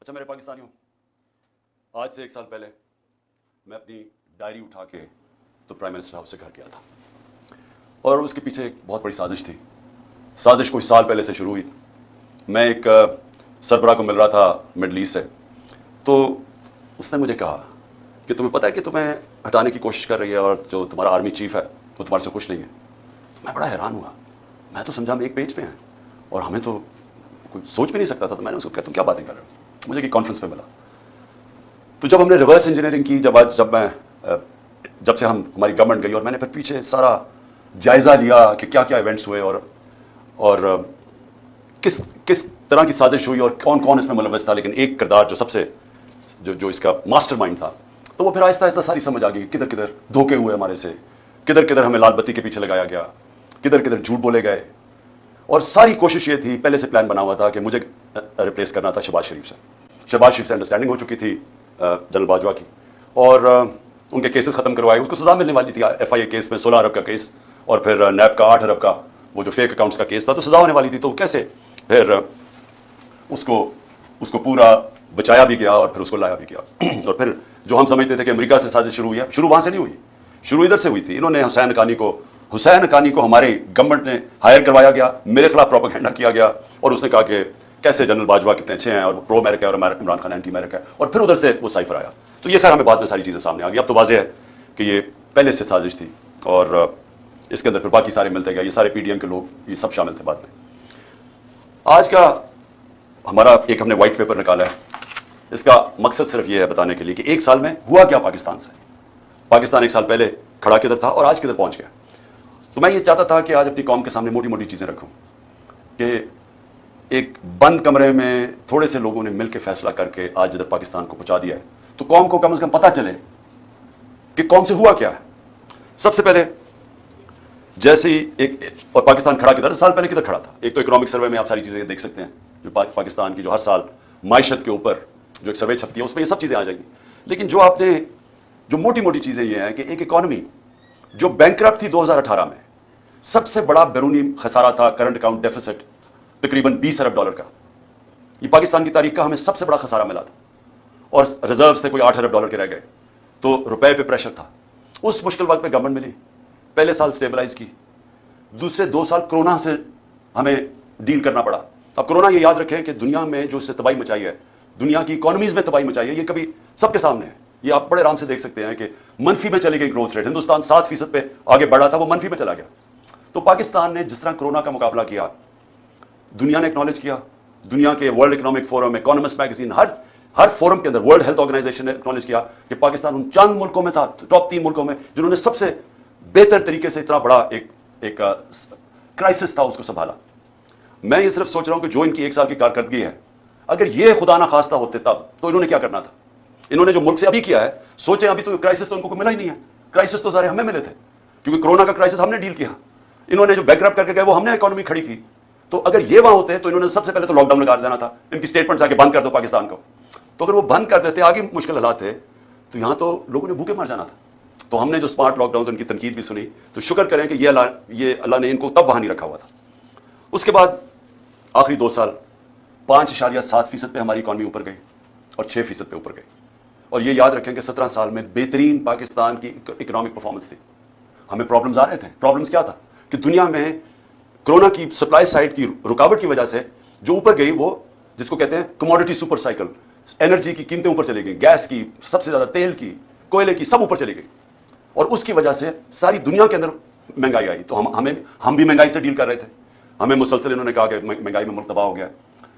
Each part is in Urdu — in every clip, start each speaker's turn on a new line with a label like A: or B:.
A: اچھا میرے پاکستانیوں، آج سے ایک سال پہلے میں اپنی ڈائری اٹھا کے تو پرائم منسٹر ہاؤس سے گھر گیا تھا، اور اس کے پیچھے ایک بہت بڑی سازش تھی۔ سازش کچھ سال پہلے سے شروع ہوئی۔ میں ایک سربراہ کو مل رہا تھا مڈل ایسٹ سے، تو اس نے مجھے کہا کہ تمہیں پتہ ہے کہ تمہیں ہٹانے کی کوشش کر رہی ہے اور جو تمہارا آرمی چیف ہے وہ تمہارے سے خوش نہیں ہے۔ تو میں بڑا حیران ہوا، میں تو سمجھا ہم ایک پیج پہ ہیں اور ہمیں تو کوئی سوچ بھی نہیں سکتا تھا۔ تو میں نے اس کو کہا تم کیا باتیں کر رہے ہو؟ مجھے کہ کانفرنس پہ ملا، تو جب ہم نے ریورس انجینئرنگ کی، جب سے ہماری گورنمنٹ گئی اور میں نے پھر پیچھے سارا جائزہ لیا کہ کیا کیا ایونٹس ہوئے اور کس طرح کی سازش ہوئی اور کون کون اس میں ملوث تھا، لیکن ایک کردار جو سب سے جو اس کا ماسٹر مائنڈ تھا، تو وہ پھر آہستہ آہستہ ساری سمجھ آ گئی، کدھر کدھر دھوکے ہوئے ہمارے سے، کدھر کدھر ہمیں لال بتی کے پیچھے لگایا گیا، کدھر کدھر جھوٹ بولے گئے۔ اور ساری کوشش یہ تھی، پہلے سے پلان بنا ہوا تھا کہ مجھے ریپلیس کرنا تھا شہباز شریف سے۔ شہباز شریف سے انڈرسٹینڈنگ ہو چکی تھی جنرل باجوہ کی، اور ان کے کیسز ختم کروائے، اس کو سزا ملنے والی تھی۔ ایف آئی اے کیس میں 16 ارب کا کیس، اور پھر نیب کا 8 ارب کا وہ جو فیک اکاؤنٹس کا کیس تھا، تو سزا ہونے والی تھی۔ تو کیسے پھر اس کو پورا بچایا بھی گیا اور پھر اس کو لایا بھی گیا۔ اور پھر جو ہم سمجھتے تھے کہ امریکہ سے سازش شروع ہوئی ہے، شروع وہاں سے نہیں ہوئی، شروع ادھر سے ہوئی تھی۔ انہوں نے حسین حقانی کو ہماری گورنمنٹ نے ہائر کروایا گیا، میرے خلاف پروپیگنڈا کیا گیا، اور اس نے کہا کہ کیسے جنرل باجوہ کتنے اچھے ہیں اور پرو امریکہ اور عمران خان اینٹی امریکہ ہے، اور پھر ادھر سے وہ سائفر آیا۔ تو یہ خیر ہمیں بعد میں ساری چیزیں سامنے آ گئی۔ اب تو واضح ہے کہ یہ پہلے سے سازش تھی، اور اس کے اندر پھر باقی سارے ملتے گئے، یہ سارے پی ڈی ایم کے لوگ یہ سب شامل تھے بعد میں۔ آج کا ہمارا ایک ہم نے وائٹ پیپر نکالا ہے، اس کا مقصد صرف یہ ہے بتانے کے لیے کہ ایک سال میں ہوا کیا پاکستان سے۔ پاکستان ایک سال پہلے کھڑا کدھر تھا اور آج کدھر پہنچ گیا۔ تو میں یہ چاہتا تھا کہ آج اپنی قوم کے سامنے موٹی موٹی چیزیں رکھوں، کہ ایک بند کمرے میں تھوڑے سے لوگوں نے مل کے فیصلہ کر کے آج جدھر پاکستان کو پہنچا دیا ہے، تو قوم کو کم از کم پتہ چلے کہ قوم سے ہوا کیا ہے۔ سب سے پہلے جیسے ہی اور پاکستان کھڑا کدھر، سال پہلے کدھر کھڑا تھا؟ ایک تو اکنامک سروے میں آپ ساری چیزیں دیکھ سکتے ہیں، جو پاکستان کی جو ہر سال معیشت کے اوپر جو ایک سروے چھپتی ہے، اس میں یہ سب چیزیں آ جائیں گی۔ لیکن جو موٹی موٹی چیزیں یہ ہیں کہ ایک اکانومی جو بینکرپٹ تھی 2018 میں، سب سے بڑا بیرونی خسارہ تھا کرنٹ اکاؤنٹ ڈیفیسٹ تقریباً 20 ارب ڈالر کا، یہ پاکستان کی تاریخ کا ہمیں سب سے بڑا خسارہ ملا تھا، اور ریزروز تھے کوئی 8 ارب ڈالر کے رہ گئے، تو روپے پہ پریشر تھا۔ اس مشکل وقت پہ گورنمنٹ ملی، پہلے سال سٹیبلائز کی، دوسرے 2 سال کورونا سے ہمیں ڈیل کرنا پڑا۔ اب کورونا یہ یاد رکھیں کہ دنیا میں جو اس سے تباہی مچائی ہے، دنیا کی اکانومیز میں تباہی مچائی ہے، یہ کبھی سب کے سامنے ہے۔ یہ آپ بڑے آرام سے دیکھ سکتے ہیں کہ منفی میں چلی گئی گروتھ ریٹ، ہندوستان 7% پہ آگے بڑھا تھا، وہ منفی میں چلا گیا۔ تو پاکستان نے جس طرح کورونا کا مقابلہ کیا، دنیا نے اکنالج کیا، دنیا کے World Economic Forum, Economist magazine, ہر فورم کے اندر، ورلڈ ہیلتھ آرگنائزیشن نے اکنالج کیا کہ پاکستان ان چند ملکوں میں تھا، ٹاپ 3 ملکوں میں، جنہوں نے سب سے بہتر طریقے سے اتنا بڑا ایک کرائسس تھا اس کو سنبھالا۔ میں یہ صرف سوچ رہا ہوں کہ جو ان کی 1 سال کی کارکردگی ہے، اگر یہ خدا نہ خواستہ ہوتے تب تو انہوں نے کیا کرنا تھا؟ انہوں نے جو ملک سے ابھی کیا ہے، سوچیں ابھی تو کرائسس تو ان کو ملا ہی نہیں ہے، کرائسس تو سارے ہمیں ملے تھے، کیونکہ کورونا کا کرائسس ہم نے ڈیل کیا، انہوں نے جو بینکرپٹ کر کے گئے وہ ہم نے اکانومی کھڑی کی۔ تو اگر یہ وہاں ہوتے تو انہوں نے سب سے پہلے تو لاک ڈاؤن لگا دینا تھا، ان کی سٹیٹمنٹس آ کے بند کر دو پاکستان کو۔ تو اگر وہ بند کر دیتے، آگے مشکل حالات تھے، تو یہاں تو لوگوں نے بھوکے مر جانا تھا۔ تو ہم نے جو اسمارٹ لاک ڈاؤن ان کی تنقید بھی سنی، تو شکر کریں کہ یہ اللہ نے ان کو تب وہاں نہیں رکھا ہوا تھا۔ اس کے بعد آخری 2 سال 5.7% پہ ہماری اکانومی اوپر گئی اور 6% پہ اوپر گئی، اور یہ یاد رکھیں کہ 17 سال میں بہترین پاکستان کی اکنامک پرفارمنس تھی۔ ہمیں پرابلمز آ رہے تھے، پرابلمز کیا تھا کہ دنیا میں کورونا کی سپلائی سائڈ کی رکاوٹ کی وجہ سے جو اوپر گئی، وہ جس کو کہتے ہیں کموڈٹی سپر سائیکل، انرجی کی قیمتیں اوپر چلی گئی، گیس کی سب سے زیادہ، تیل کی، کوئلے کی، سب اوپر چلی گئی، اور اس کی وجہ سے ساری دنیا کے اندر مہنگائی آئی۔ تو ہم بھی مہنگائی سے ڈیل کر رہے تھے، ہمیں مسلسل انہوں نے کہا کہ مہنگائی میں ملک تباہ ہو گیا،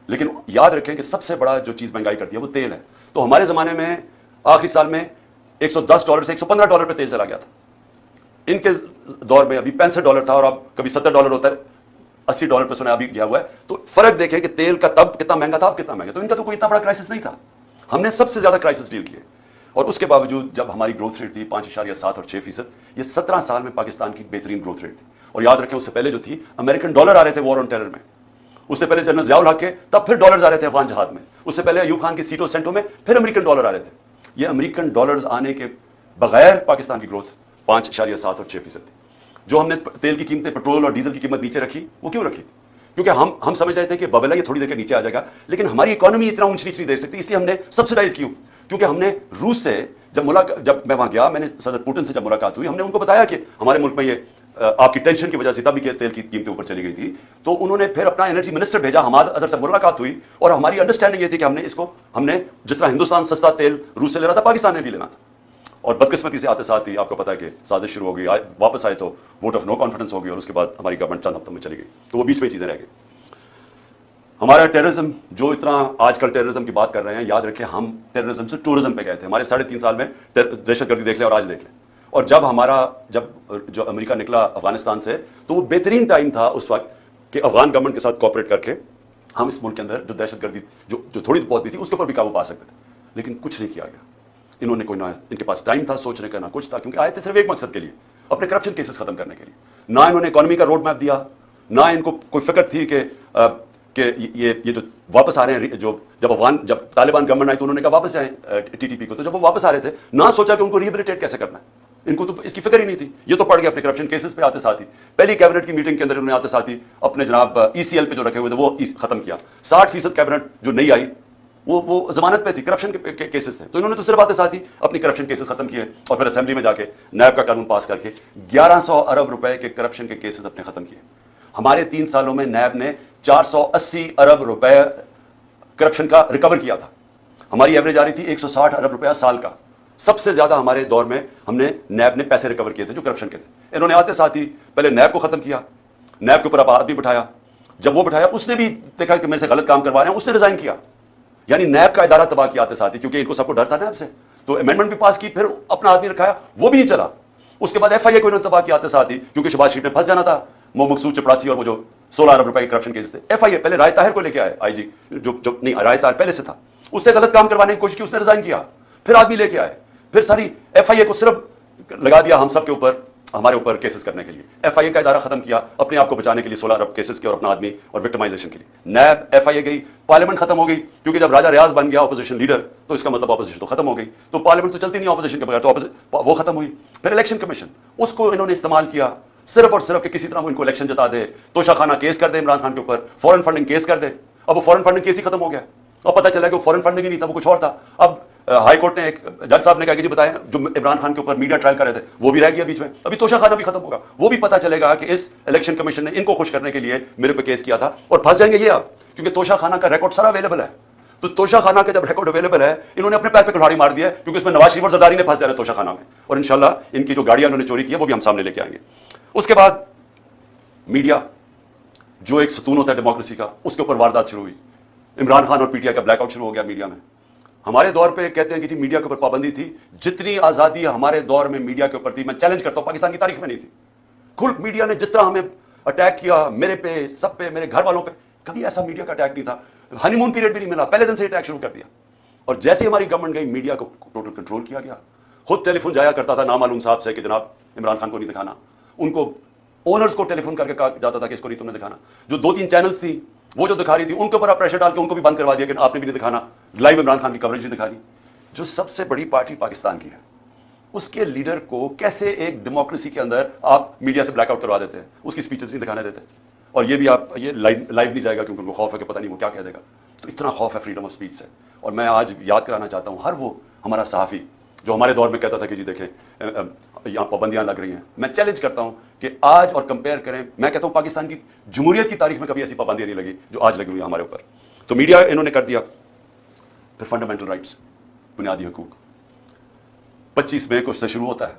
A: لیکن یاد رکھیں کہ سب سے بڑا جو چیز مہنگائی کرتی ہے وہ تیل ہے۔ تو ہمارے زمانے میں آخری سال میں $110 سے $115 پہ تیل چلا گیا تھا، ان کے دور میں ابھی $65 تھا، اور اب کبھی $70 ہوتا ہے، $80 پہ سنا ابھی گیا ہوا ہے۔ تو فرق دیکھیں کہ تیل کا تب کتنا مہنگا تھا، اب کتنا مہنگا۔ تو ان کا تو کوئی اتنا بڑا کرائسس نہیں تھا، ہم نے سب سے زیادہ کرائسس ڈیل کیے، اور اس کے باوجود جب ہماری گروتھ ریٹ تھی 5.7 اور 6%، یہ 17 سال میں پاکستان کی بہترین گروتھ ریٹ تھی۔ اور یاد رکھیں اس سے پہلے جو تھی امریکن ڈالر آ رہے تھے وار آن ٹیرر میں، اس سے پہلے جنرل ضیاء الحق کے تب پھر ڈالرز آ رہے تھے افغان جہاد میں، اس سے پہلے ایوب خان کی سیٹوں سینٹوں میں پھر امریکن ڈالر آ رہے تھے۔ یہ امریکن ڈالرز آنے کے بغیر پاکستان کی گروتھ 5.7 اور 6% تھی۔ جو ہم نے تیل کی قیمتیں، پیٹرول اور ڈیزل کی قیمت نیچے رکھی، وہ کیوں رکھی؟ کیونکہ ہم سمجھ رہے تھے کہ ببل ہے یہ تھوڑی دیر کے نیچے آ جائے گا، لیکن ہماری اکانومی اتنا اونچ نیچ نہیں دے سکتی، اس لیے ہم نے سبسڈائز کیوں، کیونکہ ہم نے روس سے جب میں وہاں گیا، میں نے صدر پوٹن سے جب ملاقات ہوئی، ہم نے ان کو بتایا کہ ہمارے ملک میں یہ آپ کی ٹینشن کی وجہ سے تبھی کہ تیل کی قیمتیں اوپر چلی گئی تھی، تو انہوں نے پھر اپنا انرجی منسٹر بھیجا، حماد اظہر سے ملاقات ہوئی، اور ہماری انڈرسٹینڈنگ یہ تھی کہ ہم نے جس طرح ہندوستان سستا تیل روس سے لے رہا تھا، پاکستان نے بھی لینا تھا، اور بدقسمتی سے آتے ساتھ ہی آپ کو پتا ہے کہ سازش شروع ہو گئی، واپس آئے تو ووٹ آف نو کانفیڈنس ہو گئی، اور اس کے بعد ہماری گورنمنٹ چند ہفتوں میں چلی گئی، تو وہ بیچ میں چیزیں رہ گئی۔ ہمارا ٹیررزم جو اتنا آج کل ٹیررزم کی بات کر رہے ہیں، یاد رکھیں ہم ٹیررزم سے ٹورزم پہ گئے تھے، ہمارے 3.5 سال میں دہشت گردی دیکھ لیں اور آج دیکھ لیں، اور جب جو امریکہ نکلا افغانستان سے، تو وہ بہترین ٹائم تھا اس وقت کہ افغان گورنمنٹ کے ساتھ کوآپریٹ کر کے ہم اس ملک کے اندر جو دہشت گردی جو تھوڑی بہت بھی تھی اس کے اوپر بھی قابو پا سکتے تھے، لیکن کچھ نہیں کیا گیا۔ انہوں نے کوئی نہ ان کے پاس ٹائم تھا سوچنے کا، نہ کچھ تھا، کیونکہ آئے تھے صرف ایک مقصد کے لیے، اپنے کرپشن کیسز ختم کرنے کے لیے۔ نہ انہوں نے اکانومی کا روڈ میپ دیا، نہ ان کو کوئی فکر تھی کہ یہ جو واپس آ رہے ہیں، جب طالبان گورنمنٹ آئی تو انہوں نے کہا واپس جائیں ٹی ٹی پی کو، تو جب وہ واپس آ رہے تھے نہ سوچا کہ ان کو ریہیبلیٹیٹ کیسے کرنا ہے، ان کو تو اس کی فکر ہی نہیں تھی، یہ تو پڑ گیا اپنے کرپشن کیسز پہ آتے ساتھ ہی۔ پہلی کیبنٹ کی میٹنگ کے اندر انہوں نے آتے ساتھ ہی اپنے جناب ای سی ایل پہ جو رکھے ہوئے تھے وہ ختم کیا، 60% کیبنٹ جو نہیں آئی وہ ضمانت پہ تھی، کرپشن کے کیسز تھے، تو انہوں نے تو صرف آتے ساتھ ہی اپنی کرپشن کیسز ختم کیے، اور پھر اسمبلی میں جا کے نیب کا قانون پاس کر کے 1100 ارب روپے کے کرپشن کے کیسز اپنے ختم کیے۔ ہمارے 3 سالوں میں نیب نے 480 ارب روپے کرپشن کا ریکور کیا تھا، ہماری ایوریج آ رہی تھی 160 ارب روپیہ سال کا، سب سے زیادہ ہمارے دور میں نیب نے پیسے ریکور کیے تھے جو کرپشن کے تھے۔ انہوں نے آتے ساتھ ہی پہلے نیب کو ختم کیا، نیب کے اوپر اب آدمی بٹھایا، جب وہ بٹھایا اس نے بھی دیکھا کہ میرے سے غلط کام کروا رہے ہیں، اس نے ریزائن کیا، یعنی نیب کا ادارہ تباہ کیا آتے ساتھ ہی، کیونکہ ان کو سب کو ڈر تھا نیب سے، تو امینڈمنٹ بھی پاس کی، پھر اپنا آدمی رکھایا، وہ بھی نہیں چلا۔ اس کے بعد ایف آئی اے کو انہوں نے تباہ کیا آتے ساتھ ہی، کیونکہ شہباز شریف نے پھنس جانا تھا، مقصود چپڑاسی اور وہ جو 16 ارب روپے کے کرپشن کیس تھے۔ ایف آئی اے پہلے رائے طاہر کو لے کے آئے، آئی جی جو نہیں، رائے طاہر پہلے سے تھا، اس سے غلط کام کروانے کی کوشش کی، اس نے ریزائن کیا، پھر آدمی لے کے آئے، پھر ساری ایف آئی اے کو صرف لگا دیا ہم سب کے اوپر، ہمارے اوپر کیسز کرنے کے لیے۔ ایف آئی اے کا ادارہ ختم کیا اپنے آپ کو بچانے کے لیے 16 ارب کیسز کے اور اپنا آدمی اور وکٹمائزیشن کے لیے۔ نیب ایف آئی اے گئی، پارلیمنٹ ختم ہو گئی، کیونکہ جب راجہ ریاض بن گیا اپوزیشن لیڈر تو اس کا مطلب اپوزیشن تو ختم ہو گئی، تو پارلیمنٹ تو چلتی نہیں اپوزیشن کے بغیر، تو وہ ختم ہوئی۔ پھر الیکشن کمیشن، اس کو انہوں نے استعمال کیا صرف اور صرف کہ کسی طرح وہ ان کو الیکشن جتا دے، توشہ خانہ کیس کر دے عمران خان کے اوپر، فورن فنڈنگ کیس کر دے۔ اب وہ فورن فنڈنگ کیس ہی ختم ہو گیا، اب پتہ چلا کہ وہ فورن فنڈنگ ہی نہیں تھا، وہ کچھ اور تھا۔ اب ہائی کورٹ نے ایک جج صاحب نے کہا کہ جی بتائیں، جو عمران خان کے اوپر میڈیا ٹرائل کر رہے تھے وہ بھی رہ گیا بیچ میں، ابھی توشہ خانہ بھی ختم ہوگا، وہ بھی پتہ چلے گا کہ اس الیکشن کمیشن نے ان کو خوش کرنے کے لیے میرے پہ کیس کیا تھا، اور پھنس جائیں گے یہ اب، کیونکہ توشہ خانہ کا ریکارڈ سارا اویلیبل ہے۔ تو توشہ خانہ کا جب ریکارڈ اویلیبل ہے، انہوں نے اپنے پیر پہ کلہاڑی مار دیا ہے، کیونکہ اس میں نواز شریف اور زرداری نے پھنس جانا ہے توشہ خانہ میں، اور انشاءاللہ ان کی جو گاڑیاں انہوں نے چوری کی ہے وہ بھی ہم سامنے لے کے آئیں گے۔ اس کے بعد میڈیا جو ایک ستون ہوتا ہے ڈیموکریسی کا، اس کے اوپر واردات شروع ہوئی، عمران خان اور پی ٹی آئی کا بلیک آؤٹ شروع ہو گیا میڈیا میں۔ ہمارے دور پہ کہتے ہیں کہ جی میڈیا کے اوپر پابندی تھی، جتنی آزادی ہمارے دور میں میڈیا کے اوپر تھی، میں چیلنج کرتا ہوں پاکستان کی تاریخ میں نہیں تھی۔ کھل میڈیا نے جس طرح ہمیں اٹیک کیا، میرے پہ، سب پہ، میرے گھر والوں پہ، کبھی ایسا میڈیا کا اٹیک نہیں تھا، ہنی مون پیریڈ بھی نہیں ملا، پہلے دن سے اٹیک شروع کر دیا، اور جیسے ہی ہماری گورنمنٹ گئی میڈیا کو ٹوٹل کنٹرول کیا گیا۔ خود ٹیلی فون جایا کرتا تھا نامعلوم صاحب سے کہ جناب عمران خان کو نہیں دکھانا، ان کو اونرز کو ٹیلی فون کر کے کہا جاتا تھا کہ اس کو نہیں تم نے دکھانا، جو 2-3 چینلز تھی وہ جو دکھا رہی تھی ان کے اوپر آپ پریشر ڈال کے ان کو بھی بند کروا دیا کہ آپ نے بھی نہیں دکھانا، لائیو عمران خان کی کوریج نہیں دکھانی۔ جو سب سے بڑی پارٹی پاکستان کی ہے، اس کے لیڈر کو کیسے ایک ڈیموکریسی کے اندر آپ میڈیا سے بلیک آؤٹ کروا دیتے ہیں، اس کی سپیچز نہیں دکھانے دیتے، اور یہ بھی آپ یہ لائیو نہیں جائے گا کیونکہ ان کو خوف ہے کہ پتہ نہیں وہ کیا کہہ دے گا، تو اتنا خوف ہے فریڈم آف سپیچ سے۔ اور میں آج یاد کرانا چاہتا ہوں ہر وہ ہمارا صحافی جو ہمارے دور میں کہتا تھا کہ جی دیکھیں یہاں پابندیاں لگ رہی ہیں، میں چیلنج کرتا ہوں کہ آج اور کمپیئر کریں، میں کہتا ہوں پاکستان کی جمہوریت کی تاریخ میں کبھی ایسی پابندیاں نہیں لگی جو آج لگی ہوئی ہمارے اوپر۔ تو میڈیا انہوں نے کر دیا۔ پھر فنڈامنٹل رائٹس، بنیادی حقوق، 25 مئی کو اس سے شروع ہوتا ہے،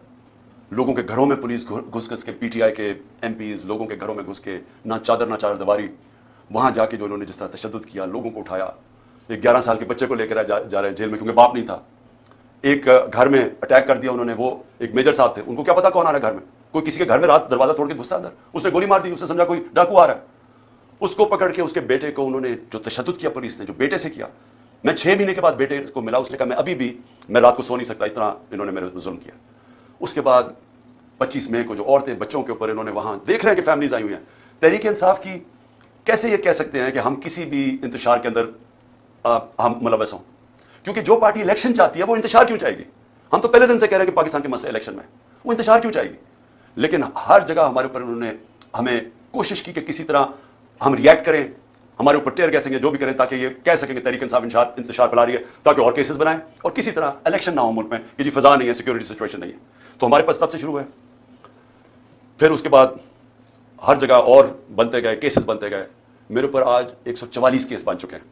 A: لوگوں کے گھروں میں پولیس گھس کے، پی ٹی آئی کے ایم پیز لوگوں کے گھروں میں گھس کے، نہ چادر دیواری، وہاں جا کے جو انہوں نے جس طرح تشدد کیا، لوگوں کو اٹھایا، ایک 11 سال کے بچے کو لے کر جا رہے ہیں جیل میں کیونکہ باپ نہیں تھا، ایک گھر میں اٹیک کر دیا انہوں نے، وہ ایک میجر صاحب تھے، ان کو کیا پتا کون آ رہا ہے گھر میں، کوئی کسی کے گھر میں رات دروازہ توڑ کے گھستا اندر، اس نے گولی مار دی، اس نے سمجھا کوئی ڈاکو آ رہا ہے، اس کو پکڑ کے اس کے بیٹے کو انہوں نے جو تشدد کیا پولیس نے، جو بیٹے سے کیا، میں 6 مہینے کے بعد بیٹے کو ملا، اس نے کہا میں ابھی بھی میں رات کو سو نہیں سکتا، اتنا انہوں نے میرے ظلم کیا۔ اس کے بعد 25 مئی کو جو عورتیں بچوں کے اوپر انہوں نے وہاں دیکھ رہے ہیں کہ فیملیز آئی ہوئی ہیں، تحریک انصاف کی کیسے یہ کہہ سکتے ہیں کہ ہم کسی بھی انتشار کے اندر ہم ملوث ہوں، کیونکہ جو پارٹی الیکشن چاہتی ہے وہ انتشار کیوں چاہے گی؟ ہم تو پہلے دن سے کہہ رہے ہیں کہ پاکستان کے مسئلے الیکشن میں، وہ انتشار کیوں چاہے گی؟ لیکن ہر جگہ ہمارے اوپر انہوں نے ہمیں کوشش کی کہ کسی طرح ہم ریئیکٹ کریں, ہمارے اوپر ٹیئر گیسیں گے, جو بھی کریں, تاکہ یہ کہہ سکیں کہ تحریک انصاف انتشار پھیلا رہی ہے, تاکہ اور کیسز بنائیں, اور کسی طرح الیکشن نہ ہو ملک میں کہ جی فضا نہیں ہے, سیکورٹی سچویشن نہیں ہے. تو ہمارے پاس تب سے شروع ہے. پھر اس کے بعد ہر جگہ اور بنتے گئے, کیسز بنتے گئے. میرے اوپر آج 144 کیس بن چکے ہیں.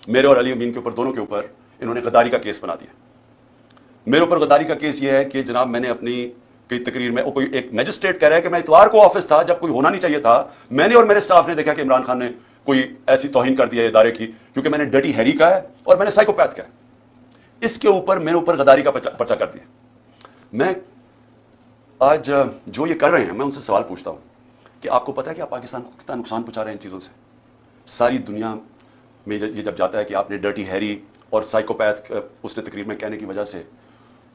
A: میرے اور علی امین کے اوپر, دونوں کے اوپر انہوں نے غداری کا کیس بنا دیا. میرے اوپر غداری کا کیس یہ ہے کہ جناب میں نے اپنی کئی تقریر میں, کوئی ایک میجسٹریٹ کہہ رہا ہے کہ میں اتوار کو آفس تھا جب کوئی ہونا نہیں چاہیے تھا, میں نے اور میرے اسٹاف نے دیکھا کہ عمران خان نے کوئی ایسی توہین کر دیا ہے ادارے کی, کیونکہ میں نے ڈرٹی ہیری کا ہے اور میں نے سائیکوپیتھ کا ہے. اس کے اوپر میرے اوپر غداری کا پرچہ کر دیا. میں آج جو یہ کر رہے ہیں, میں ان سے سوال پوچھتا ہوں کہ آپ کو پتا ہے کہ آپ پاکستان کو کتنا نقصان پہنچا رہے ہیں ان چیزوں سے. ساری دنیا میں یہ جب جاتا ہے کہ آپ نے ڈرٹی ہیری اور سائیکوپیتھ اس نے تقریر میں کہنے کی وجہ سے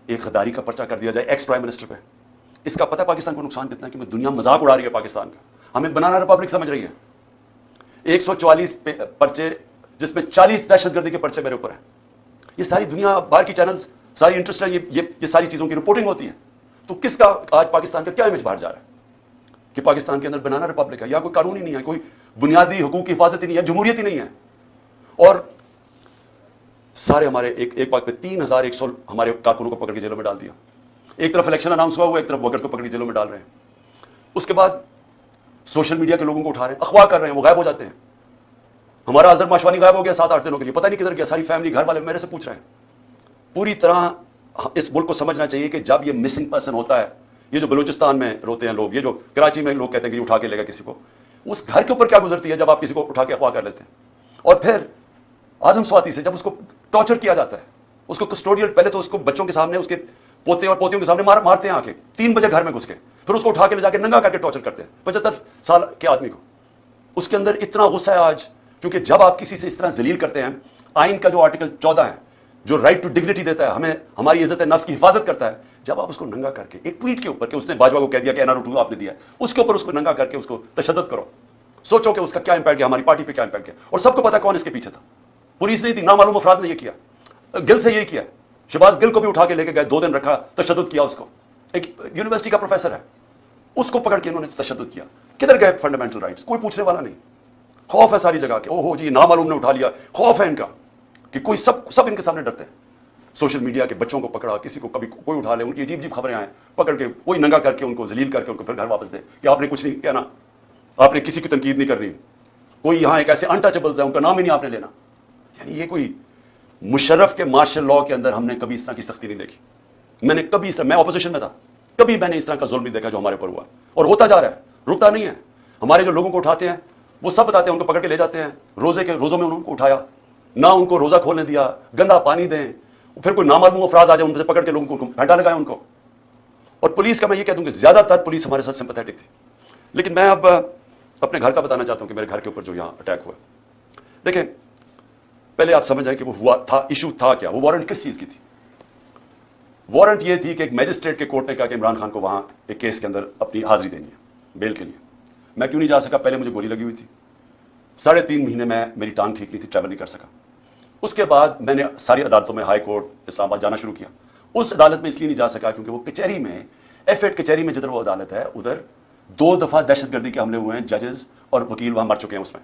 A: ایک غداری کا پرچہ کر دیا جائے ایکس پرائم منسٹر پہ, اس کا پتہ پاکستان کو نقصان کتنا ہے, کہ دنیا مذاق اڑا رہی ہے پاکستان کا, ہمیں بنانا ریپبلک سمجھ رہی ہے. 144 پرچے, جس میں 40 دہشت گردی کے پرچے میرے اوپر ہیں. یہ ساری دنیا, باہر کی چینلز ساری انٹرسٹ ہے, یہ ساری چیزوں کی رپورٹنگ ہوتی ہے. تو کس کا آج پاکستان کا کیا امیج باہر جا رہا ہے کہ پاکستان کے اندر بنانا ریپبلک ہے, یا کوئی قانون ہی نہیں ہے, کوئی بنیادی حقوق کی حفاظت ہی نہیں ہے, جمہوریت ہی نہیں ہے. اور سارے ہمارے ایک بات پہ 3100 ہمارے کارکنوں کو پکڑ کے جیلوں میں ڈال دیا. ایک طرف الیکشن اناؤنس ہوا, ایک طرف ورکرز کو پکڑ کے جیلوں میں ڈال رہے ہیں. اس کے بعد سوشل میڈیا کے لوگوں کو اٹھا رہے ہیں, اغوا کر رہے ہیں, وہ غائب ہو جاتے ہیں. ہمارا اظہر ماشوانی غائب ہو گیا 7-8 دنوں کے لیے, پتہ نہیں کدھر گیا. ساری فیملی, گھر والے میرے سے پوچھ رہے ہیں. پوری طرح اس ملک کو سمجھنا چاہیے کہ جب یہ مسنگ پرسن ہوتا ہے, یہ جو بلوچستان میں روتے ہیں لوگ, یہ جو کراچی میں لوگ کہتے ہیں کہ اٹھا کے لے گا کسی کو, اس گھر کے اوپر کیا گزرتی ہے جب آپ کسی کو اٹھا کے اغوا کر لیتے ہیں. اور پھر اعظم سواتی سے جب اس کو ٹارچر کیا جاتا ہے, اس کو کسٹوڈیل, پہلے تو اس کو بچوں کے سامنے, اس کے پوتے اور پوتیوں کے سامنے مارتے ہیں آ کے 3 بجے گھر میں گھس کے, پھر اس کو اٹھا کے لے جا کے ننگا کر کے ٹارچر کرتے ہیں 75 سال کے آدمی کو. اس کے اندر اتنا غصہ ہے آج, کیونکہ جب آپ کسی سے اس طرح ذلیل کرتے ہیں, آئین کا جو آرٹیکل 14 ہے جو رائٹ ٹو ڈگنیٹی دیتا ہے, ہمیں ہماری عزت نفس کی حفاظت کرتا ہے, جب آپ اس کو ننگا کر کے ایک ٹویٹ کے اوپر کہ اس نے باجوہ کو کہہ دیا کہ NR 2 آپ نے دیا, اس کے اوپر اس کو ننگا کر کے اس کو تشدد کرو, سوچو کہ اس کا کیا امپیکٹ ہے, ہماری پارٹی پہ کیا امپیکٹ ہے. اور سب کو پتا کون اس کے پیچھے تھا, پولیس نہیں تھی, نامعلوم افراد نے یہ کیا, گل سے یہی کیا. شہباز گل کو بھی اٹھا کے لے کے گئے, 2 دن رکھا, تشدد کیا اس کو. ایک یونیورسٹی کا پروفیسر ہے, اس کو پکڑ کے انہوں نے تشدد کیا. کدھر گئے فنڈامنٹل رائٹس, کوئی پوچھنے والا نہیں. خوف ہے ساری جگہ کہ اوہ جی نامعلوم نے اٹھا لیا, خوف ہے ان کا کہ کوئی سب ان کے سامنے ڈرتے ہیں. سوشل میڈیا کے بچوں کو پکڑا, کسی کو کبھی کوئی اٹھا لے, ان کی عجیب خبریں آئیں, پکڑ کے وہی ننگا کر کے ان کو ذلیل کر کے ان کو پھر گھر واپس دے کہ آپ نے کچھ نہیں کہنا, آپ نے کسی کی تنقید نہیں کرنی. کوئی یہاں ایک ایسے انٹچبلز ہیں, ان کا نام ہی نہیں آپ نے لینا. یعنی یہ کوئی مشرف کے مارشل لاء کے اندر ہم نے کبھی اس طرح کی سختی نہیں دیکھی. میں نے کبھی اس طرح, میں اپوزیشن میں تھا, کبھی میں نے اس طرح کا ظلم نہیں دیکھا جو ہمارے اوپر ہوا, اور ہوتا جا رہا ہے, رکتا نہیں ہے. ہمارے جو لوگوں کو اٹھاتے ہیں وہ سب بتاتے ہیں, ان کو پکڑ کے لے جاتے ہیں, روزوں میں ان کو اٹھایا, نہ ان کو روزہ کھولنے دیا, گندا پانی دیں, پھر کوئی نامعلوم افراد آ جائے ان سے پکڑ کے لوگوں کو پھینٹا لگائے ان کو. اور پولیس کا میں یہ کہہ دوں کہ زیادہ تر پولیس ہمارے ساتھ سمپیتھیٹک تھی. لیکن میں اب اپنے گھر کا بتانا چاہتا ہوں کہ میرے گھر کے اوپر جو یہاں اٹیک ہوا. دیکھیں, پہلے آپ سمجھ جائیں کہ وہ ہوا تھا, ایشو تھا کیا, وہ وارنٹ کس چیز کی تھی. وارنٹ یہ تھی کہ ایک میجسٹریٹ کے کورٹ نے کہا کہ عمران خان کو وہاں ایک کیس کے اندر اپنی حاضری دینی ہے بیل کے لیے. میں کیوں نہیں جا سکا, پہلے مجھے گولی لگی ہوئی تھی, 3.5 مہینے میں میری ٹانگ ٹھیک نہیں تھی, ٹریول نہیں کر سکا. اس کے بعد میں نے ساری عدالتوں میں, ہائی کورٹ اسلام آباد جانا شروع کیا. اس عدالت میں اس لیے نہیں جا سکا کیونکہ وہ کچہری میں, F8 کچہری میں جدھر وہ عدالت ہے, ادھر 2 دفعہ دہشت گردی کے حملے ہوئے ہیں, ججز اور وکیل وہاں مر چکے ہیں اس میں.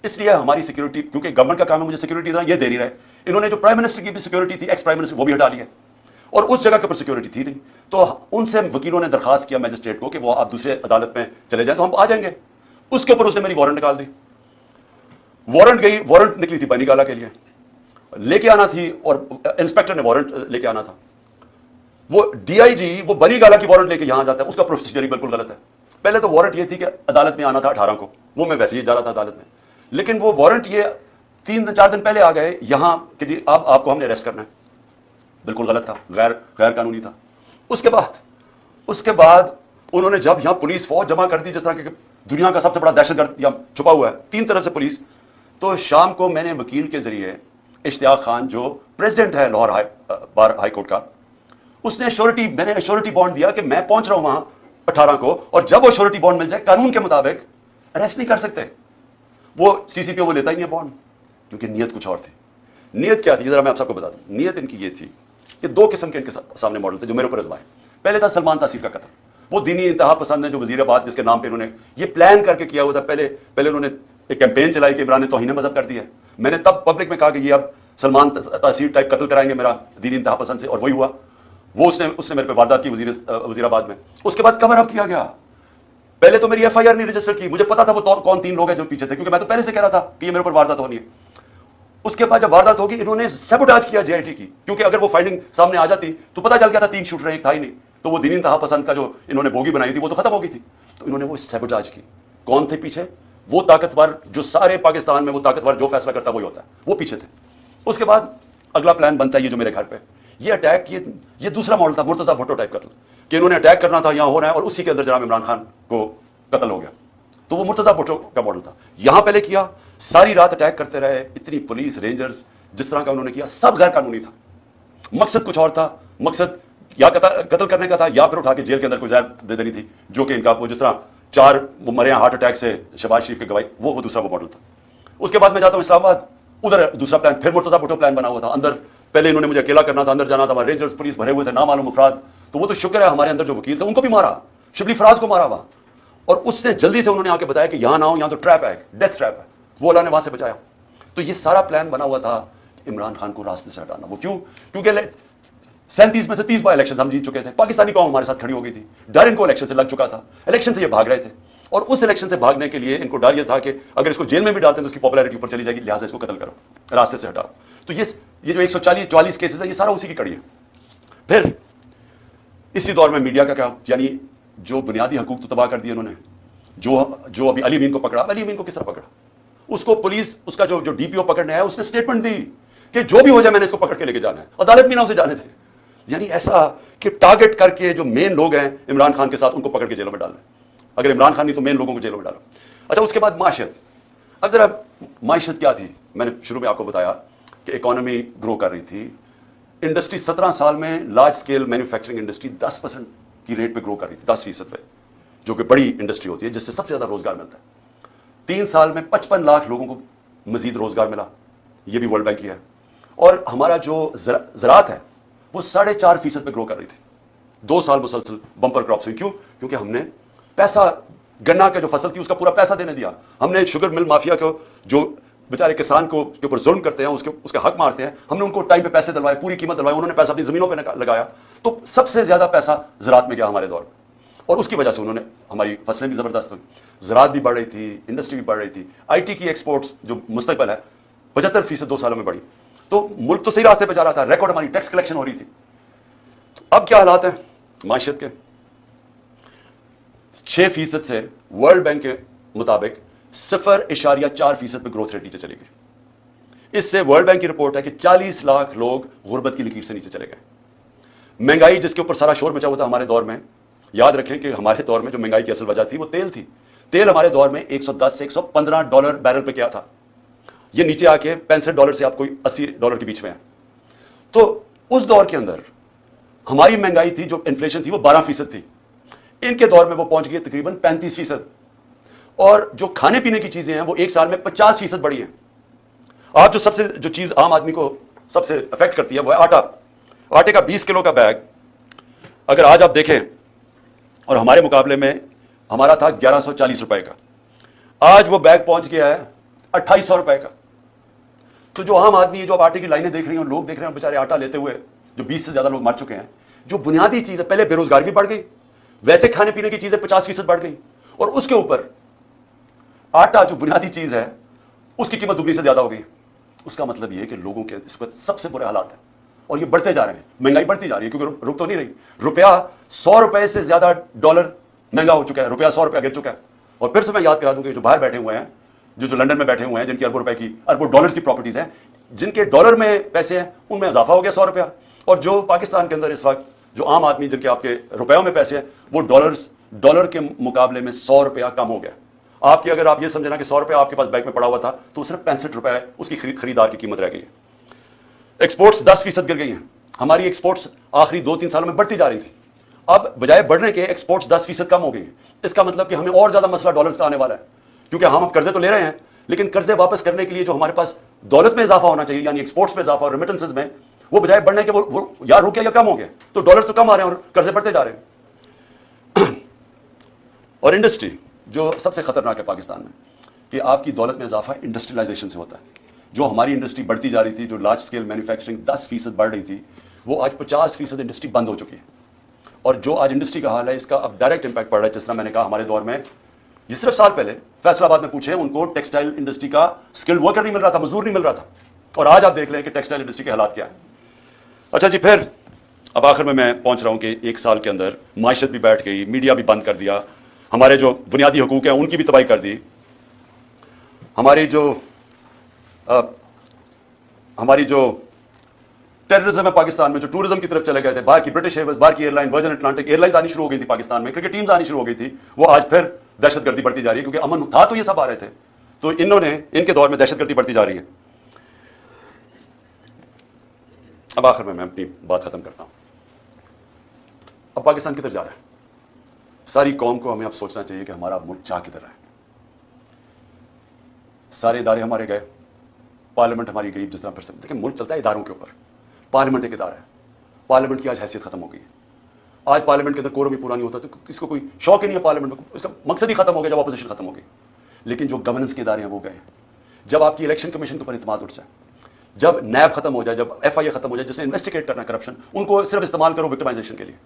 A: اس لیے ہماری سیکورٹی, کیونکہ گورنمنٹ کا کام ہے مجھے سیکورٹی دینا, یہ دے نہیں رہے. انہوں نے جو پرائم منسٹر کی بھی سیکورٹی تھی, ایکس پرائم منسٹر, وہ بھی ہٹا لی ہے, اور اس جگہ کے اوپر سیکورٹی تھی نہیں. تو ان سے وکیلوں نے درخواست کیا میجسٹریٹ کو کہ وہ آپ دوسرے عدالت میں چلے جائیں تو ہم آ جائیں گے. اس کے اوپر اس نے میری وارنٹ نکال دی. وارنٹ نکلی تھی بنی گالا کے لیے, لے کے آنا تھی, اور انسپیکٹر نے وارنٹ لے کے آنا تھا. وہ DIG وہ بنی گالا کی وارنٹ لے کے یہاں جاتا ہے, اس کا پروسیجر ہی بالکل غلط ہے. پہلے تو وارنٹ یہ تھی کہ عدالت میں آنا تھا 18 کو, وہ میں ویسے ہی جا رہا تھا عدالت میں, لیکن وہ وارنٹ یہ 3-4 دن پہلے آ گئے یہاں کہ جی آپ کو ہم نے اریسٹ کرنا ہے. بالکل غلط تھا, غیر قانونی تھا. اس کے بعد انہوں نے جب یہاں پولیس فوج جمع کر دی, جس طرح کہ دنیا کا سب سے بڑا دہشت گرد یہاں چھپا ہوا ہے 3 طرح سے پولیس, تو شام کو میں نے وکیل کے ذریعے اشتیاق خان جو پریزیڈنٹ ہے لاہور بار ہائی کورٹ کا, اس نے میں نے ایشورٹی بانڈ دیا کہ میں پہنچ رہا ہوں وہاں 18 کو, اور جب وہ ایشورٹی بانڈ مل جائے قانون کے مطابق اریسٹ نہیں کر سکتے. وہ CCP وہ لیتا ہی نہیں ہے بانڈ, کیونکہ نیت کچھ اور تھی. نیت کیا تھی ذرا میں آپ سب کو بتا دوں. نیت ان کی یہ تھی کہ 2 قسم کے ان کے سامنے ماڈل تھے جو میرے اوپر ازمائے. پہلے تھا سلمان تاثیر کا قتل. وہ دینی انتہا پسند ہیں جو وزیر آباد جس کے نام پہ انہوں نے یہ پلان کر کے کیا ہوا تھا. پہلے انہوں نے ایک کیمپین چلائی کہ عمران نے توہین مذہب کر دیا ہے. میں نے تب پبلک میں کہا کہ یہ اب سلمان تاثیر ٹائپ قتل کرائیں گے میرا دینی انتہا پسند سے, اور وہی ہوا. وہ اس نے میرے پہ واردات کی وزیر آباد میں. اس کے بعد کور اپ کیا گیا. پہلے تو میری ایف آئی آر نہیں رجسٹر کی, مجھے پتا تھا وہ کون 3 لوگ ہیں جو پیچھے تھے, کیونکہ میں تو پہلے سے کہہ رہا تھا کہ یہ میرے اوپر واردات ہونی ہے. اس کے بعد جب واردات ہوگی انہوں نے سیبوٹاج کیا جے آئی ٹی کی, کیونکہ اگر وہ فائنڈنگ سامنے آ جاتی تو پتا چل گیا تھا 3 شوٹر ایک تھا ہی نہیں, تو وہ دینی انتہا پسند کا جو انہوں نے بوگی بنائی تھی وہ تو ختم ہو گئی تھی. تو انہوں نے وہ سیبوٹاج کی. کون تھے پیچھے؟ وہ طاقتور جو سارے پاکستان میں وہ طاقتور جو فیصلہ کرتا وہی ہوتا ہے, وہ پیچھے تھے. اس کے بعد اگلا پلان بنتا ہے یہ جو میرے گھر پہ یہ اٹیک, یہ دوسرا ماڈل تھا مرتضی بھٹو ٹائپ قتل, کہ انہوں نے اٹیک کرنا تھا یہاں ہو رہا ہے اور اسی کے اندر جناب عمران خان کو قتل ہو گیا. تو وہ مرتضی بھٹو کا ماڈل تھا. یہاں پہلے کیا, ساری رات اٹیک کرتے رہے, اتنی پولیس رینجرز جس طرح کا انہوں نے کیا سب غیر قانونی تھا. مقصد کچھ اور تھا, مقصد یا قتل کرنے کا تھا یا پھر اٹھا کے جیل کے اندر کوئی زہر دے دینی تھی, جو کہ ان کا وہ جس طرح 4 وہ مرے ہیں ہارٹ اٹیک سے شہباز شریف کے گواہی, وہ دوسرا وہ ماڈل تھا. اس کے بعد میں جاتا ہوں اسلام آباد, ادھر دوسرا پلان پھر مرتضی بھٹو پلان بنا ہوا تھا. اندر پہلے انہوں نے مجھے اکیلا کرنا تھا, اندر جانا تھا, رینجرز پولیس بھرے ہوئے تھے نامعلوم افراد. تو وہ تو شکر ہے ہمارے اندر جو وکیل تھے ان کو بھی مارا, شبلی فراز کو مارا وہاں, اور اس سے جلدی سے انہوں نے آ کے بتایا کہ یہاں نہ ہو, یہاں تو ٹریپ ہے, ڈیتھ ٹریپ ہے. وہ اللہ نے وہاں سے بچایا. تو یہ سارا پلان بنا ہوا تھا عمران خان کو راستے سے ہٹانا. وہ کیوں؟ کیونکہ 37 میں سے 30 بار الیکشن ہم جیت چکے تھے, پاکستانی قوم ہمارے ساتھ کھڑی ہو گئی تھی, ڈر ان کو الیکشن سے لگ چکا تھا, الیکشن سے یہ بھاگ رہے تھے, اور اس الیکشن سے بھاگنے کے لیے ان کو ڈر یہ تھا کہ اگر اس کو جیل میں بھی ڈالتے ہیں تو اس کی پاپولیرٹی اوپر چلی جائے گی, لہٰذا اس کو قتل کرو, راستے سے ہٹاؤ. تو یہ جو 144 کیسز ہیں یہ سارا اسی کی کڑی ہے. پھر اسی دور میں میڈیا کا کیا, یعنی جو بنیادی حقوق تو تباہ کر دیے انہوں نے. جو ابھی علی امین کو پکڑا, علی امین کو کس طرح پکڑا؟ اس کو پولیس, اس کا جو ڈی پی او پکڑنے آیا اس نے اسٹیٹمنٹ دی کہ جو بھی ہو جائے میں نے اس کو پکڑ کے لے کے جانا ہے, عدالت بھی نہ اسے جانے تھے. یعنی ایسا کہ ٹارگٹ کر کے جو مین لوگ ہیں عمران خان کے ساتھ ان کو پکڑ کے جیلوں میں ڈالنا ہے. اگر عمران خان نہیں تو مین لوگوں کو جیلوں میں ڈالو. اچھا, اس کے بعد معاشیت. اب ذرا معیشت کیا تھی؟ میں نے شروع میں آپ کو بتایا کہ اکانومی گرو کر رہی تھی. انڈسٹری 17 سال میں لارج اسکیل مینوفیکچرنگ انڈسٹری 10% کی ریٹ پہ گرو کر رہی تھی, 10% پہ, جو کہ بڑی انڈسٹری ہوتی ہے جس سے سب سے زیادہ روزگار ملتا ہے. 3 سال میں 55 لاکھ لوگوں کو مزید روزگار ملا, یہ بھی ورلڈ بینک کی ہے. اور ہمارا جو زراعت ہے وہ 4.5% پہ گرو کر رہی تھی. 2 سال مسلسل بمپر کراپس ہوئی. کیوں؟ کیونکہ ہم نے پیسہ, گنا کا جو فصل تھی اس کا پورا پیسہ دینے دیا. ہم نے شوگر مل مافیا کو, جو بیچارے کسان کو کے اوپر ظلم کرتے ہیں, اس کے حق مارتے ہیں, ہم نے ان کو ٹائم پہ پیسے دلوائے, پوری قیمت دلوائی, انہوں نے پیسہ اپنی زمینوں پہ لگایا. تو سب سے زیادہ پیسہ زراعت میں گیا ہمارے دور میں, اور اس کی وجہ سے انہوں نے ہماری فصلیں بھی زبردست ہوئی, زراعت بھی بڑھ رہی تھی, انڈسٹری بھی بڑھ رہی تھی. آئی ٹی کی ایکسپورٹس جو مستقبل ہے 75% 2 سالوں میں بڑھی. تو ملک تو صحیح راستے پہ جا رہا تھا, ریکارڈ ہماری ٹیکس کلیکشن ہو رہی تھی. تو اب کیا حالات ہیں معیشت کے؟ 6% سے ورلڈ بینک کے مطابق 0.4% پہ گروتھ ریٹ نیچے چلی گئی. اس سے ورلڈ بینک کی رپورٹ ہے کہ 40 لاکھ لوگ غربت کی لکیر سے نیچے چلے گئے. مہنگائی جس کے اوپر سارا شور مچا ہوا تھا ہمارے دور میں, یاد رکھیں کہ ہمارے دور میں جو مہنگائی کی اصل وجہ تھی وہ تیل تھی. تیل ہمارے دور میں $110 سے $115 بیرل پہ کیا تھا, یہ نیچے آ کے $65 سے آپ کو $80 کے بیچ میں ہے. تو اس دور کے اندر ہماری مہنگائی تھی, جو انفلیشن تھی وہ 12% تھی. ان کے دور میں وہ پہنچ گئی تقریباً 35%. اور جو کھانے پینے کی چیزیں ہیں وہ 1 سال میں 50% بڑھی ہیں. آپ جو چیز عام آدمی کو سب سے افیکٹ کرتی ہے وہ ہے آٹا. آٹے کا 20 کلو کا بیگ اگر آج آپ دیکھیں, اور ہمارے مقابلے میں ہمارا تھا $1140 کا, آج وہ بیگ پہنچ گیا ہے $2800 کا. تو جو عام آدمی, جو آٹے کی لائنیں دیکھ رہی ہیں, لوگ دیکھ رہے ہیں بیچارے آٹا لیتے ہوئے, جو 20 سے زیادہ لوگ مر چکے ہیں. جو بنیادی چیز ہے, پہلے بے روزگاری بھی بڑھ گئی, ویسے کھانے پینے کی چیزیں 50% بڑھ گئی, اور اس کے اوپر آٹا جو بنیادی چیز ہے اس کی قیمت 2 سے زیادہ ہو گئی. اس کا مطلب یہ ہے کہ لوگوں کے اس وقت سب سے برے حالات ہیں, اور یہ بڑھتے جا رہے ہیں. مہنگائی بڑھتی جا رہی ہے کیونکہ رک تو نہیں رہی. روپیہ $100 سے زیادہ ڈالر مہنگا ہو چکا ہے, روپیہ $100 گر چکا ہے. اور پھر سے میں یاد کرا دوں کہ جو باہر بیٹھے ہوئے ہیں, جو لندن میں بیٹھے ہوئے ہیں, جن کی اربوں ڈالرز کی پراپرٹیز ہیں, جن کے ڈالر میں پیسے ہیں, ان میں اضافہ ہو گیا $100. اور جو پاکستان کے اندر اس وقت جو عام آدمی جن کے آپ کے روپیوں میں پیسے ہیں, وہ ڈالر کے مقابلے میں $100 کم ہو گیا. آپ کی اگر آپ یہ سمجھنا کہ $100 آپ کے پاس بینک میں پڑا ہوا تھا, تو صرف $65 اس کی خریدار کی قیمت رہ گئی ہے. ایکسپورٹس 10% گر گئی ہیں. ہماری ایکسپورٹس آخری 2-3 سالوں میں بڑھتی جا رہی تھی, اب بجائے بڑھنے کے ایکسپورٹس 10% کم ہو گئی ہیں. اس کا مطلب کہ ہمیں اور زیادہ مسئلہ ڈالرز کا آنے والا ہے, کیونکہ ہم اب قرضے تو لے رہے ہیں, لیکن قرضے واپس کرنے کے لیے جو ہمارے پاس دولت میں اضافہ ہونا چاہیے, یعنی ایکسپورٹس میں اضافہ اور ریمیٹنسز میں, وہ بجائے بڑھنے کے وہ یا رک گیا یا کم ہو گیا. تو ڈالرز تو کم آ رہے ہیں اور قرضے بڑھتے جا رہے ہیں. اور انڈسٹری جو سب سے خطرناک ہے پاکستان میں کہ آپ کی دولت میں اضافہ انڈسٹریلائزیشن سے ہوتا ہے. جو ہماری انڈسٹری بڑھتی جا رہی تھی, جو لارج اسکیل مینوفیکچرنگ 10% بڑھ رہی تھی, وہ آج 50% انڈسٹری بند ہو چکی ہے. اور جو آج انڈسٹری کا حال ہے اس کا اب ڈائریکٹ امپیکٹ پڑ رہا ہے. جس طرح میں نے کہا ہمارے دور میں یہ صرف سال پہلے فیصل آباد میں پوچھیں, ان کو ٹیکسٹائل انڈسٹری کا اسکل ورکر نہیں مل رہا تھا, مزدور نہیں مل رہا تھا. اور آج آپ دیکھ لیں کہ ٹیکسٹائل انڈسٹری کے حالات کیا ہیں. اچھا جی, پھر اب آخر میں پہنچ رہا ہوں کہ ایک سال کے اندر معیشت بھی بیٹھ گئی, میڈیا بھی بند کر دیا, ہمارے جو بنیادی حقوق ہیں ان کی بھی تباہی کر دی, ہماری جو ٹیررزم ہے پاکستان میں, جو ٹورزم کی طرف چلے گئے تھے, باہر کی برٹش ایئرویز, باہر کی airline, Virgin Atlantic airlines آنی شروع ہو گئی تھی پاکستان میں, کرکٹ ٹیمز آنی شروع ہو گئی تھی, وہ آج پھر دہشت گردی بڑھتی جا رہی ہے. کیونکہ امن تھا تو یہ سب آ رہے تھے, تو ان کے دور میں دہشت گردی بڑھتی جا رہی ہے. اب آخر میں اپنی بات ختم کرتا ہوں. اب پاکستان کدھر جا رہا ہے؟ ساری قوم کو ہمیں اب سوچنا چاہیے کہ ہمارا ملک جا کدھر ہے. سارے ادارے ہمارے گئے, پارلیمنٹ ہماری گئی. جس طرح پھر دیکھیں ملک چلتا ہے اداروں کے اوپر. پارلیمنٹ ایک ادارہ ہے, پارلیمنٹ کی آج حیثیت ختم ہو گئی ہے. آج پارلیمنٹ کے اندر کورم بھی پورا نہیں ہوتا, تو اس کو کوئی شوق ہی نہیں ہے پارلیمنٹ کو. اس کا مقصد ہی ختم ہو گیا جب اپوزیشن ختم ہو گئی. لیکن جو گورننس کے ادارے ہیں وہ گئے. جب آپ کی الیکشن کمیشن کے اوپر اعتماد اٹھ جائے, جب نیب ختم ہو جائے, جب ایف آئی اے ختم ہو جائے, جس نے انویسٹیگیٹ کرنا کرپشن, ان کو صرف استعمال کرو وکٹمائزیشن کے لیے.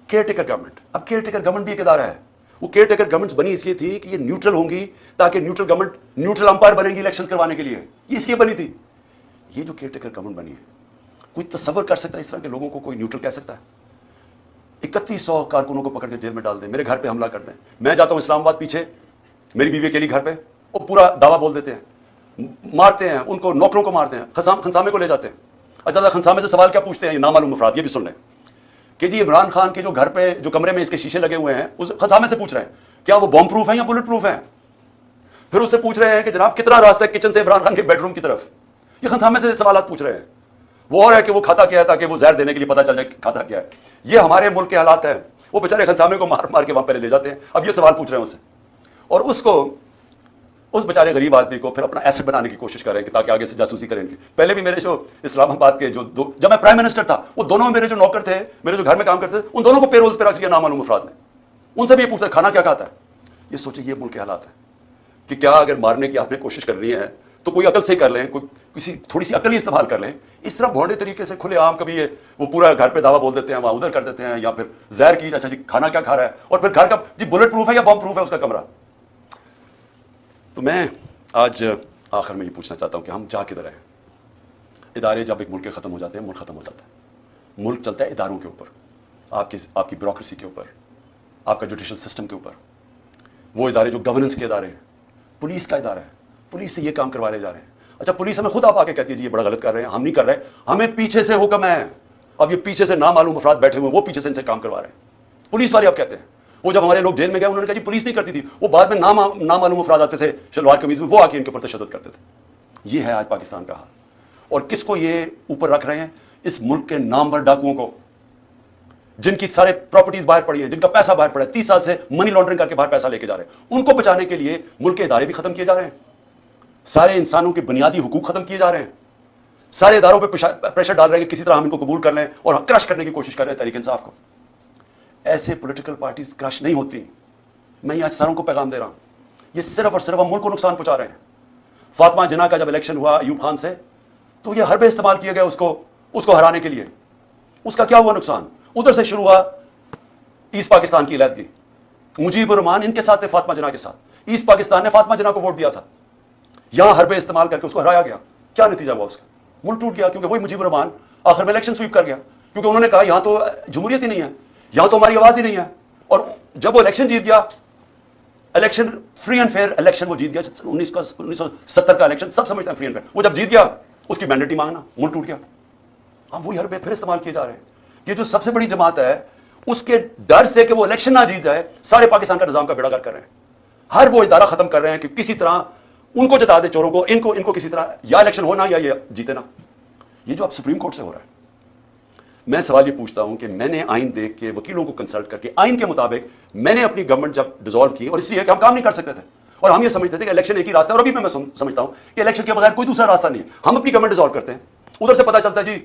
A: کیئر ٹیکر گورنمنٹ, اب کیئر ٹیکر گورنمنٹ بھی ایک ادارہ ہے. وہ کیئر ٹیکر گورنمنٹ بنی اس لیے تھی کہ یہ نیوٹرل ہوں گی, تاکہ نیوٹرل گورنمنٹ نیوٹرل امپائر بنے گی الیکشن کروانے کے لیے. یہ اس لیے بنی تھی. یہ جو کیئر ٹیکر گورنمنٹ بنی ہے, کوئی تصور کر سکتا ہے اس طرح کے لوگوں کو کوئی نیوٹرل کہہ سکتا ہے؟ 3100 کارکنوں کو پکڑ کے جیل میں ڈال دیں, میرے گھر پہ حملہ کر دیں. میں جاتا ہوں اسلام آباد پیچھے, میری بیوی اکیلی گھر پہ, وہ پورا دعویٰ بول دیتے ہیں, مارتے ہیں ان کو, نوکروں کو مارتے ہیں, خنسامے کو لے جاتے ہیں. اچھا خنسامے سے سوال کیا پوچھتے ہیں یہ نامعلوم افراد, یہ بھی سن لیں کہ جی عمران خان کے جو گھر پہ جو کمرے میں اس کے شیشے لگے ہوئے ہیں, اس خنسامے سے پوچھ رہے ہیں کیا وہ بم پروف ہیں یا بلٹ پروف ہیں. پھر اس سے پوچھ رہے ہیں کہ جناب کتنا راستہ ہے کچن سے عمران خان کے بیڈ روم کی طرف. یہ خنسامے سے سوالات پوچھ رہے ہیں. وہ اور ہے کہ وہ کھاتا کیا ہے تاکہ وہ زہر دینے کے لیے پتا چل جائے کھاتا کیا ہے. یہ ہمارے ملک کے حالات ہیں. وہ بیچارے خنسامے کو مار مار کے وہاں پہلے لے جاتے ہیں. اب یہ سوال پوچھ رہے ہیں اسے, اور اس بیچارے غریب آدمی کو پھر اپنا ایسٹ بنانے کی کوشش کر رہے ہیں کہ تاکہ آگے سے جاسوسی کریں گے. پہلے بھی میرے جو اسلام آباد کے جب میں پرائم منسٹر تھا, وہ دونوں میرے جو نوکر تھے, میرے جو گھر میں کام کرتے تھے, ان دونوں کو پیرولز پہ رکھ لیا نامعلوم افراد نے. ان سے بھی یہ پوچھتا کھانا کیا کھاتا ہے. یہ سوچیں یہ ملک کے حالات ہیں کہ کیا اگر مارنے کی آپ نے کوشش کر رہی ہے تو کوئی عقل سے کر لیں, کسی تھوڑی سی عقل ہی استعمال کر لیں. اس طرح بھونڈے طریقے سے کھلے عام کبھی وہ پورا گھر پہ دعویٰ بول دیتے ہیں, وہاں ادھر کر دیتے ہیں, یا پھر زہر کی اچھا جی کھانا کیا کھا رہا ہے, اور پھر گھر کا جی بلٹ پروف ہے یا بم پروف ہے اس کا کمرہ. تو میں آج آخر میں یہ پوچھنا چاہتا ہوں کہ ہم جا کدھر ہیں. ادارے جب ایک ملک کے ختم ہو جاتے ہیں, ملک ختم ہو جاتا ہے. ملک چلتا ہے اداروں کے اوپر, آپ کی بیوروکریسی کے اوپر, آپ کا جوڈیشل سسٹم کے اوپر. وہ ادارے جو گورننس کے ادارے ہیں, پولیس کا ادارہ ہے, پولیس سے یہ کام کروانے جا رہے ہیں. اچھا پولیس ہمیں خود آپ آ کے کہتی ہے جی یہ بڑا غلط کر رہے ہیں, ہم نہیں کر رہے, ہمیں پیچھے سے حکم ہے. اب یہ پیچھے سے نامعلوم افراد بیٹھے ہوئے, وہ پیچھے سے ان سے کام کروا رہے ہیں. پولیس والے آپ کہتے ہیں. وہ جب ہمارے لوگ جیل میں گئے انہوں نے کہا جی پولیس نہیں کرتی تھی, وہ بعد میں نامعلوم افراد آتے تھے شلوار قمیض میں, وہ آ کے ان کے اوپر تشدد کرتے تھے. یہ ہے آج پاکستان کا حال. اور کس کو یہ اوپر رکھ رہے ہیں؟ اس ملک کے نامور ڈاکوؤں کو, جن کی سارے پراپرٹیز باہر پڑی ہیں, جن کا پیسہ باہر پڑا ہے, 30 سال سے منی لانڈرنگ کر کے باہر پیسہ لے کے جا رہے ہیں. ان کو بچانے کے لیے ملک کے ادارے بھی ختم کیے جا رہے ہیں, سارے انسانوں کے بنیادی حقوق ختم کیے جا رہے ہیں, سارے اداروں پہ پریشر ڈال رہے ہیں کہ کسی طرح ہم ان کو قبول کر لیں اور کرش کرنے کی کوشش کر رہے ہیں تحریک انصاف کو. ایسے پولیٹیکل پارٹیز کرش نہیں ہوتی. میں یہ ساروں کو پیغام دے رہا ہوں, یہ صرف اور صرف ہم ملک کو نقصان پہنچا رہے ہیں. فاطمہ جناح کا جب الیکشن ہوا ایوب خان سے, تو یہ حربے استعمال کیے گئے اس کو ہرانے کے لیے. اس کا کیا ہوا نقصان؟ ادھر سے شروع ہوا ایسٹ پاکستان کی علیحدگی. مجیب الرحمان ان کے ساتھ تھے فاطمہ جناح کے ساتھ. ایسٹ پاکستان نے فاطمہ جناح کو ووٹ دیا تھا, یہاں حربے استعمال کر کے اس کو ہرایا گیا. کیا نتیجہ ہوا اس کا؟ ملک ٹوٹ گیا, کیونکہ وہی مجیب الرحمان آخر میں الیکشن سویپ کر گیا, کیونکہ انہوں نے کہا یہاں تو جمہوریت ہی نہیں ہے, یہاں تو ہماری آواز ہی نہیں ہے. اور جب وہ الیکشن جیت گیا, election free and fair election وہ جیت گیا, 1970 کا الیکشن سب سمجھتے ہیں فری اینڈ فیئر, وہ جب جیت گیا اس کی مینڈیٹ ہی مانگنا, ملک ٹوٹ گیا. اب وہی حربے پھر استعمال کیے جا رہے ہیں. یہ جو سب سے بڑی جماعت ہے, اس کے ڈر سے کہ وہ الیکشن نہ جیت جائے, سارے پاکستان کا نظام کا بیڑا گرک کر رہے ہیں. ہر وہ ادارہ ختم کر رہے ہیں کہ کسی طرح ان کو جتا دے, چوروں کو, ان کو کسی طرح یا الیکشن ہونا یا یہ جیتے نا. یہ جو اب سپریم کورٹ سے ہو رہا ہے, میں سوال یہ پوچھتا ہوں کہ میں نے آئین دیکھ کے, وکیلوں کو کنسلٹ کر کے, آئین کے مطابق میں نے اپنی گورنمنٹ جب ڈیزالو کی, اور اس لیے کہ ہم کام نہیں کر سکتے تھے, اور ہم یہ سمجھتے تھے کہ الیکشن ایک ہی راستہ ہے, اور ابھی میں سمجھتا ہوں کہ الیکشن کے بغیر کوئی دوسرا راستہ نہیں ہے. ہم اپنی گورنمنٹ ڈیزالو کرتے ہیں, ادھر سے پتا چلتا ہے جی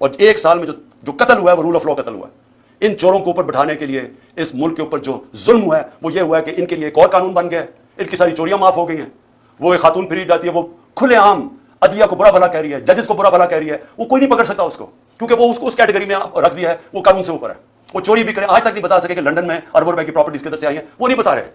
A: اور ایک سال میں جو قتل ہوا ہے وہ رول آف لا قتل ہوا ہے. ان چوروں کو اوپر بٹھانے کے لیے اس ملک کے اوپر جو ظلم ہوا ہے وہ یہ ہوا ہے کہ ان کے لیے ایک اور قانون بن گیا ہے. ان کی ساری چوریاں معاف ہو گئی ہیں. وہ ایک خاتون پھری جاتی ہے, وہ کھلے عام عدلیہ کو برا بھلا کہہ رہی ہے, ججز کو برا بھلا کہہ رہی ہے, وہ کوئی نہیں پکڑ سکتا اس کو, کیونکہ وہ اس کو اس کیٹیگری میں رکھ دیا ہے, وہ قانون سے اوپر ہے. وہ چوری بھی کرے, آج تک نہیں بتا سکے کہ لندن میں اربوں روپے کی پراپرٹیز کدھر سے آئی ہیں, وہ نہیں بتا رہے.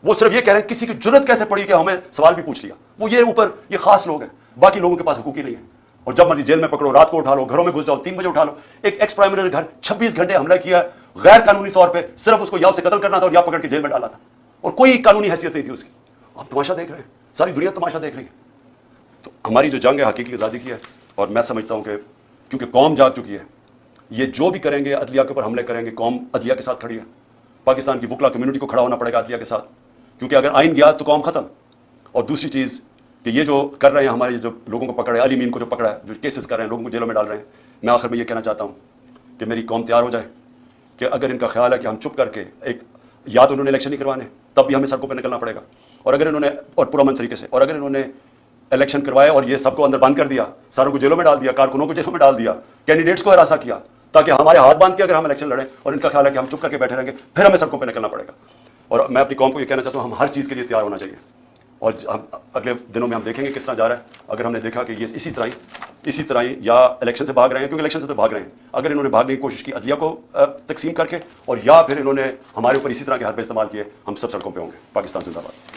A: وہ صرف یہ کہہ رہے ہیں کسی کی جرت کیسے پڑی کہ ہمیں سوال بھی پوچھ لیا. وہ یہ اوپر یہ خاص لوگ ہیں, باقی لوگوں کے پاس حقوق ہی نہیں ہے. اور جب مرضی جیل میں پکڑو, رات کو اٹھا لو, گھروں میں گھس جاؤ, 3 بجے اٹھا لو. ایک ایکس پرائم منسٹر گھر 26 گھنٹے حملہ کیا غیر قانونی طور پہ, صرف اس کو یا اسے قتل کرنا تھا اور یا پکڑ کے جیل میں ڈالا تھا, اور کوئی قانونی حیثیت نہیں تھی اس کی. آپ تماشا دیکھ رہے ہیں, ساری دنیا تماشا دیکھ رہی ہے. تو ہماری جو جنگ ہے حقیقی آزادی کی ہے, اور میں سمجھتا ہوں کہ کیونکہ قوم جاگ چکی ہے, یہ جو بھی کریں گے عدلیہ کے اوپر حملے کریں گے, قوم عدلیہ کے ساتھ کھڑی ہے. پاکستان کی وکلا کمیونٹی کو کھڑا ہونا پڑے گا عدلیہ کے ساتھ, کیونکہ اگر آئین گیا تو قوم ختم. اور دوسری چیز کہ یہ جو کر رہے ہیں ہمارے جو لوگوں کو پکڑے, علی مین کو جو پکڑا ہے, جو کیسز کر رہے ہیں, لوگوں کو جیلوں میں ڈال رہے ہیں, میں آخر میں یہ کہنا چاہتا ہوں کہ میری قوم تیار ہو جائے کہ اگر ان کا خیال ہے کہ ہم چپ کر کے ایک یا تو انہوں نے الیکشن نہیں کروانے, تب بھی ہمیں سڑکوں پہ نکلنا پڑے گا, اور اگر انہوں نے اور پرامن طریقے سے, اور اگر انہوں نے الیکشن کروائے اور یہ سب کو اندر بند کر دیا, ساروں کو جیلوں میں ڈال دیا, کارکنوں کو جیلوں میں ڈال دیا, کینڈیڈیٹس کو ہراساں کیا, تاکہ ہمارے ہاتھ باندھ کے اگر ہم الیکشن لڑیں اور ان کا خیال ہے کہ ہم چپ کر کے بیٹھے رہیں گے, پھر ہمیں سڑکوں پہ نکلنا پڑے گا. اور میں اپنی قوم کو یہ کہنا چاہتا ہوں, ہم ہر چیز کے لیے تیار ہونا چاہیے. اور اگلے دنوں میں ہم دیکھیں گے کس طرح جا رہا ہے. اگر ہم نے دیکھا کہ یہ اسی طرح ہی یا الیکشن سے بھاگ رہے ہیں, کیونکہ الیکشن سے تو بھاگ رہے ہیں, اگر انہوں نے بھاگنے کی کوشش کی عدلیہ کو تقسیم کر کے, اور یا پھر انہوں نے ہمارے اوپر اسی طرح کے حربے استعمال کیے, ہم سب سڑکوں پہ ہوں گے. پاکستان زندہ باد.